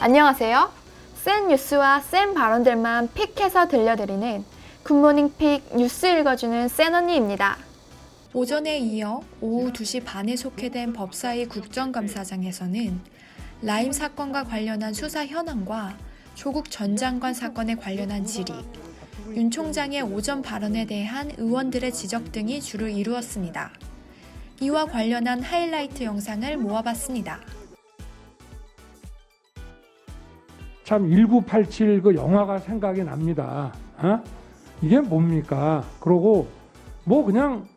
안녕하세요. 센 뉴스와 센 발언들만 픽해서 들려드리는 굿모닝 픽 뉴스 읽어주는 센 언니입니다. 오전에 이어 오후 2시 반에 속회된 법사위 국정감사장에서는 라임 사건과 관련한 수사 현황과 조국 전 장관 사건에 관련한 질의, 윤 총장의 오전 발언에 대한 의원들의 지적 등이 주를 이루었습니다. 이와 관련한 하이라이트 영상을 모아봤습니다. 참 1987 그 영화가 생각이 납니다. 이게 뭡니까? 그러고 뭐 그냥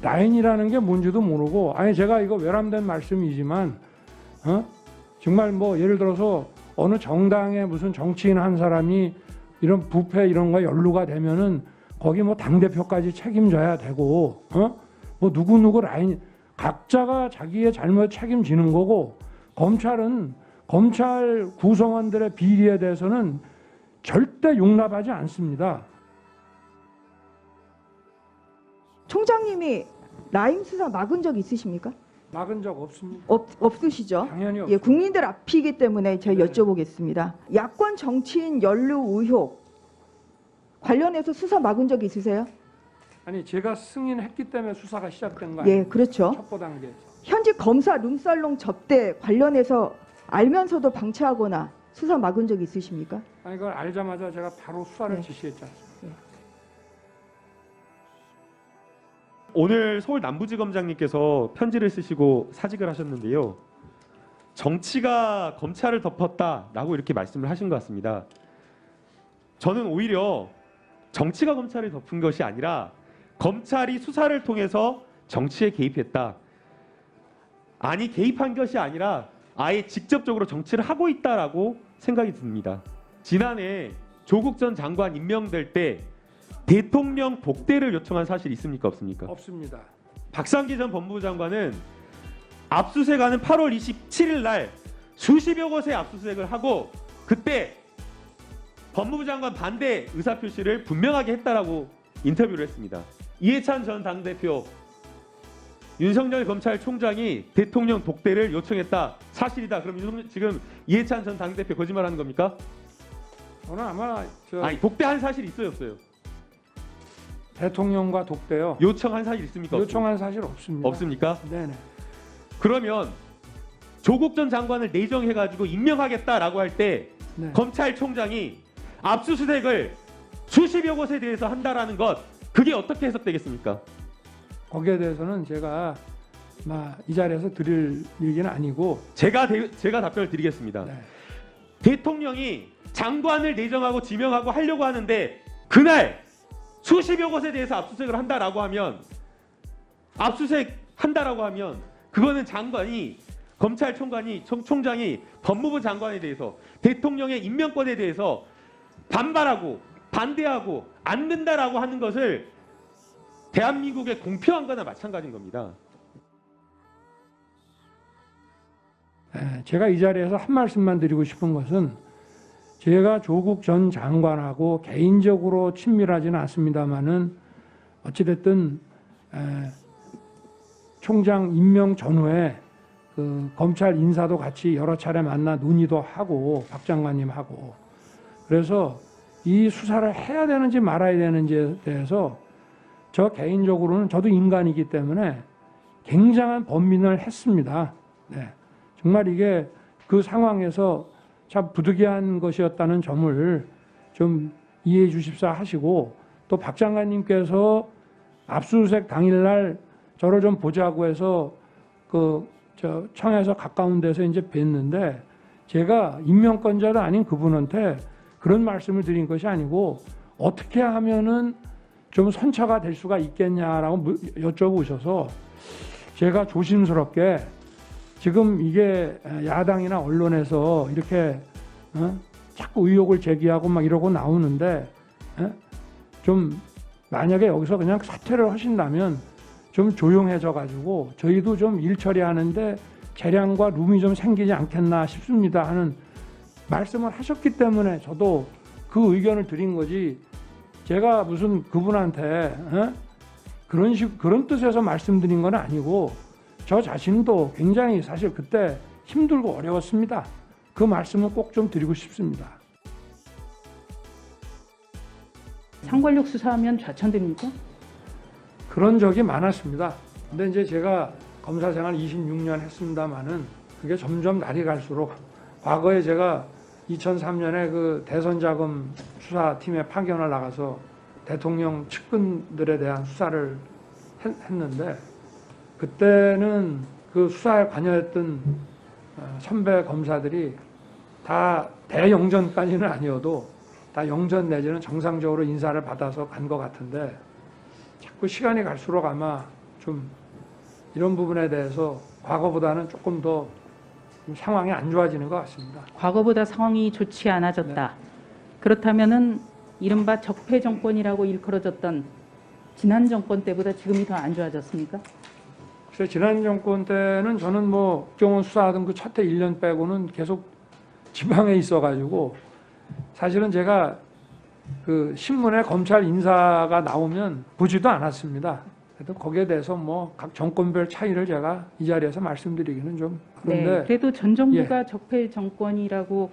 라인이라는 게 뭔지도 모르고, 아니 제가 이거 외람된 말씀이지만 정말 뭐 예를 들어서 어느 정당의 무슨 정치인 한 사람이 이런 부패 이런 거 연루가 되면은 거기 뭐 당대표까지 책임져야 되고, 뭐 누구누구 라인 각자가 자기의 잘못 책임지는 거고, 검찰은 검찰 구성원들의 비리에 대해서는 절대 용납하지 않습니다. 총장님이 라임 수사 막은 적 있으십니까? 막은 적 없습니다. 없으시죠? 당연히 예, 없습니다. 국민들 앞이기 때문에 제가 네. 여쭤보겠습니다. 야권 정치인 연루 의혹 관련해서 수사 막은 적 있으세요? 아니 제가 승인했기 때문에 수사가 시작된 거 아니에요? 예, 그렇죠. 첩보 단계에서. 현직 검사 룸살롱 접대 관련해서 알면서도 방치하거나 수사 막은 적 있으십니까? 아니 그걸 알자마자 제가 바로 수사를 네. 지시했지 않습니까? 오늘 서울 남부지검장님께서 편지를 쓰시고 사직을 하셨는데요. 정치가 검찰을 덮었다라고 이렇게 말씀을 하신 것 같습니다. 저는 오히려 정치가 검찰을 덮은 것이 아니라 검찰이 수사를 통해서 정치에 개입했다. 아니 개입한 것이 아니라 아예 직접적으로 정치를 하고 있다라고 생각이 듭니다. 지난해 조국 전 장관 임명될 때 대통령 독대를 요청한 사실이 있습니까 없습니까? 없습니다. 박상기 전 법무부 장관은 압수수색하는 8월 27일 날 수십여 곳의 압수수색을 하고 그때 법무부 장관 반대 의사표시를 분명하게 했다라고 인터뷰를 했습니다. 이해찬 전 당대표, 윤석열 검찰총장이 대통령 독대를 요청했다. 사실이다. 그럼 지금 이해찬 전 당대표 거짓말하는 겁니까? 저는 아마 아니 독대한 사실이 있어요 없어요? 대통령과 독대요. 요청한 사실 있습니까? 요청한 사실 없습니다. 없습니까? 네네. 그러면 조국 전 장관을 내정해가지고 임명하겠다라고 할 때 네. 검찰총장이 압수수색을 수십여 곳에 대해서 한다라는 것, 그게 어떻게 해석되겠습니까? 거기에 대해서는 제가 이 자리에서 드릴 얘기는 아니고. 제가 답변을 드리겠습니다. 네. 대통령이 장관을 내정하고 지명하고 하려고 하는데 그날 수십여 곳에 대해서 압수수색을 한다라고 하면, 압수수색 한다라고 하면 그거는 장관이, 총장이 법무부 장관에 대해서 대통령의 임명권에 대해서 반발하고 반대하고 안 된다라고 하는 것을 대한민국에 공표한 거나 마찬가지인 겁니다. 제가 이 자리에서 한 말씀만 드리고 싶은 것은, 제가 조국 전 장관하고 개인적으로 친밀하지는 않습니다만은 어찌됐든 총장 임명 전후에 그 검찰 인사도 같이 여러 차례 만나 논의도 하고, 박 장관님하고, 그래서 이 수사를 해야 되는지 말아야 되는지에 대해서 저 개인적으로는, 저도 인간이기 때문에 굉장한 번민을 했습니다. 네. 정말 이게 그 상황에서 참 부득이한 것이었다는 점을 좀 이해해 주십사 하시고, 또 박 장관님께서 압수수색 당일날 저를 좀 보자고 해서 청에서 가까운 데서 이제 뵀는데, 제가 임명권자도 아닌 그분한테 그런 말씀을 드린 것이 아니고, 어떻게 하면은 좀 선처가 될 수가 있겠냐라고 여쭤보셔서 제가 조심스럽게, 지금 이게 야당이나 언론에서 이렇게 자꾸 의혹을 제기하고 막 이러고 나오는데, 좀 만약에 여기서 그냥 사퇴를 하신다면 좀 조용해져 가지고 저희도 좀 일 처리하는데 재량과 룸이 좀 생기지 않겠나 싶습니다 하는 말씀을 하셨기 때문에 저도 그 의견을 드린 거지, 제가 무슨 그분한테 그런 뜻에서 말씀드린 건 아니고, 저 자신도 굉장히 사실 그때 힘들고 어려웠습니다. 그 말씀은 꼭 좀 드리고 싶습니다. 상권력 수사하면 좌천됩니까? 그런 적이 많았습니다. 근데 이제 제가 검사 생활 26년 했습니다마는 그게 점점 날이 갈수록 과거에 제가 2003년에 그 대선 자금 수사팀에 파견을 나가서 대통령 측근들에 대한 수사를 했는데 그때는 그 수사에 관여했던 선배 검사들이 다 대영전까지는 아니어도 다 영전 내지는 정상적으로 인사를 받아서 간 것 같은데 자꾸 시간이 갈수록 아마 좀 이런 부분에 대해서 과거보다는 조금 더 상황이 안 좋아지는 것 같습니다. 과거보다 상황이 좋지 않아졌다. 그렇다면은 이른바 적폐 정권이라고 일컬어졌던 지난 정권 때보다 지금이 더 안 좋아졌습니까? 그래서 지난 정권 때는 저는 뭐 국정원 수사하던 그 첫 해 1년 빼고는 계속 지방에 있어가지고 사실은 제가 그 신문에 검찰 인사가 나오면 보지도 않았습니다. 그래도 거기에 대해서 뭐 각 정권별 차이를 제가 이 자리에서 말씀드리기는 좀 그런데 네, 그래도 전 정부가 적폐 정권이라고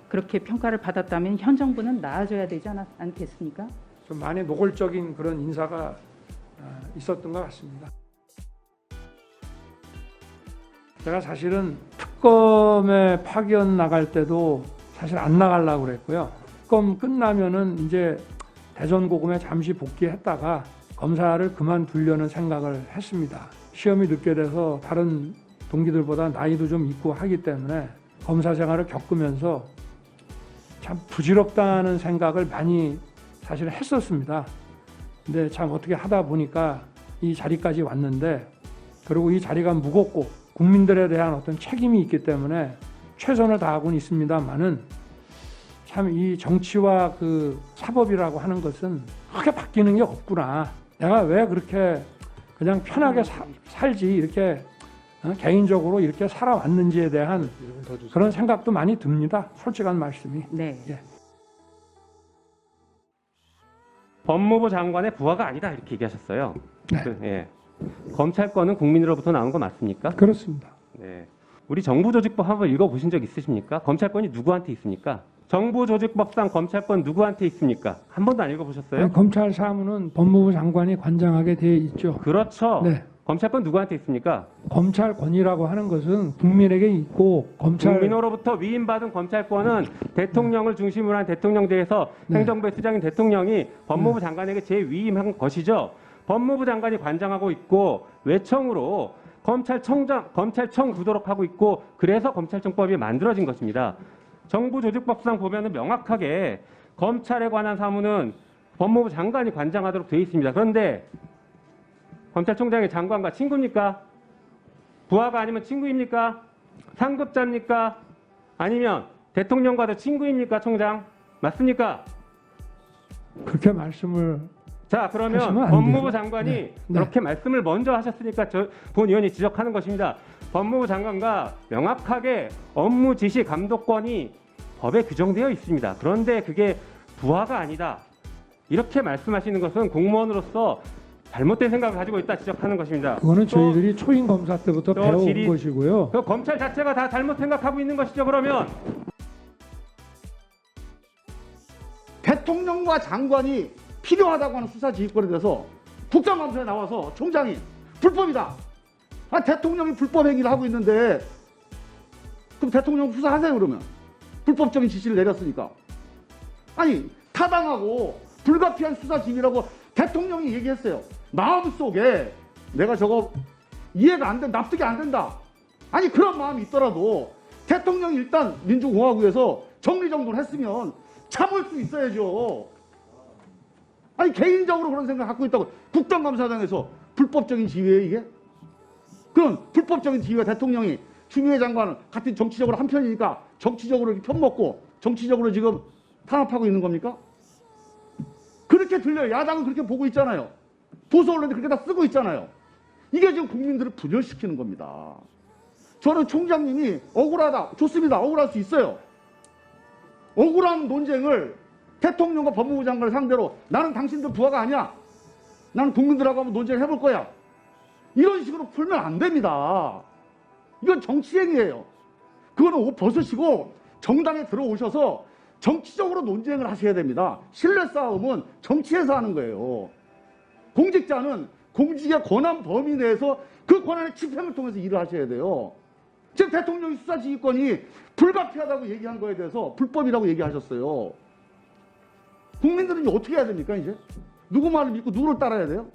그렇게 평가를 받았다면 현 정부는 나아져야 되지 않겠습니까? 좀 많이 노골적인 그런 인사가 있었던 것 같습니다. 제가 사실은 특검에 파견 나갈 때도 사실 안 나가려고 그랬고요. 특검 끝나면은 이제 대전고검에 잠시 복귀했다가 검사를 그만두려는 생각을 했습니다. 시험이 늦게 돼서 다른 동기들보다 나이도 좀 있고 하기 때문에 검사 생활을 겪으면서 참 부질없다는 생각을 많이 사실 했었습니다. 근데 참 어떻게 하다 보니까 이 자리까지 왔는데 그리고 이 자리가 무겁고 국민들에 대한 어떤 책임이 있기 때문에 최선을 다하고는 있습니다만은 참 이 정치와 그 사법이라고 하는 것은 크게 바뀌는 게 없구나. 내가 왜 그렇게 그냥 편하게 살지 이렇게 개인적으로 이렇게 살아왔는지에 대한 그런 생각도 많이 듭니다. 솔직한 말씀이. 네. 예. 법무부 장관의 부하가 아니다 이렇게 얘기하셨어요. 네. 예. 검찰권은 국민으로부터 나오는 거 맞습니까? 그렇습니다. 네. 우리 정부조직법 한번 읽어보신 적 있으십니까? 검찰권이 누구한테 있습니까? 정부조직법상 검찰권 누구한테 있습니까? 한 번도 안 읽어보셨어요? 아니, 검찰 사무는 법무부 장관이 관장하게 되어 있죠. 그렇죠. 네. 검찰권 누구한테 있습니까? 검찰권이라고 하는 것은 국민에게 있고 국민으로부터 위임받은 검찰권은 대통령을 중심으로 한 대통령제에서 네. 행정부의 수장인 대통령이 법무부 장관에게 재위임한 것이죠. 법무부 장관이 관장하고 있고 외청으로 검찰청 구도록 하고 있고 그래서 검찰청법이 만들어진 것입니다. 정부조직법상 보면은 명확하게 검찰에 관한 사무는 법무부 장관이 관장하도록 되어 있습니다. 그런데 검찰총장의 장관과 친구입니까? 부하가 아니면 친구입니까? 상급자입니까? 아니면 대통령과도 친구입니까, 총장? 맞습니까? 그렇게 말씀을 자, 하시면 그러면 안 법무부 돼요. 장관이 네. 그렇게 말씀을 먼저 하셨으니까 본 의원이 지적하는 것입니다. 법무부 장관과 명확하게 업무 지시 감독권이 법에 규정되어 있습니다. 그런데 그게 부하가 아니다. 이렇게 말씀하시는 것은 공무원으로서 잘못된 생각을 가지고 있다 지적하는 것입니다. 그거는 또 저희들이 초임 검사 때부터 또 배워온 질의- 것이고요. 그 검찰 자체가 다 잘못 생각하고 있는 것이죠. 그러면 대통령과 장관이 필요하다고 하는 수사 지휘권에 대해서 국정감사에 나와서 총장이 불법이다. 대통령이 불법 행위를 하고 있는데 그럼 대통령 수사하세요 그러면. 불법적인 지시를 내렸으니까. 아니 타당하고 불가피한 수사 지휘라고 대통령이 얘기했어요. 마음속에 내가 저거 이해가 안 된다, 납득이 안 된다. 아니 그런 마음이 있더라도 대통령이 일단 민주공화국에서 정리정돈을 했으면 참을 수 있어야죠. 아니 개인적으로 그런 생각 갖고 있다고 국정감사장에서 불법적인 지휘예요 이게? 그럼 불법적인 지휘가 대통령이 추미애 장관은 같은 정치적으로 한 편이니까 정치적으로 이렇게 편먹고 정치적으로 지금 탄압하고 있는 겁니까? 그렇게 들려요. 야당은 그렇게 보고 있잖아요. 보수 언론이 그렇게 다 쓰고 있잖아요. 이게 지금 국민들을 분열시키는 겁니다. 저는 총장님이 억울하다. 좋습니다. 억울할 수 있어요. 억울한 논쟁을 대통령과 법무부 장관을 상대로 나는 당신들 부하가 아니야. 나는 국민들하고 한번 논쟁을 해볼 거야. 이런 식으로 풀면 안 됩니다. 이건 정치행위예요. 그거는 옷 벗으시고 정당에 들어오셔서 정치적으로 논쟁을 하셔야 됩니다. 신뢰 싸움은 정치에서 하는 거예요. 공직자는 공직의 권한 범위 내에서 그 권한의 집행을 통해서 일을 하셔야 돼요. 지금 대통령이 수사지휘권이 불가피하다고 얘기한 거에 대해서 불법이라고 얘기하셨어요. 국민들은 이제 어떻게 해야 됩니까, 이제? 누구 말을 믿고 누구를 따라야 돼요?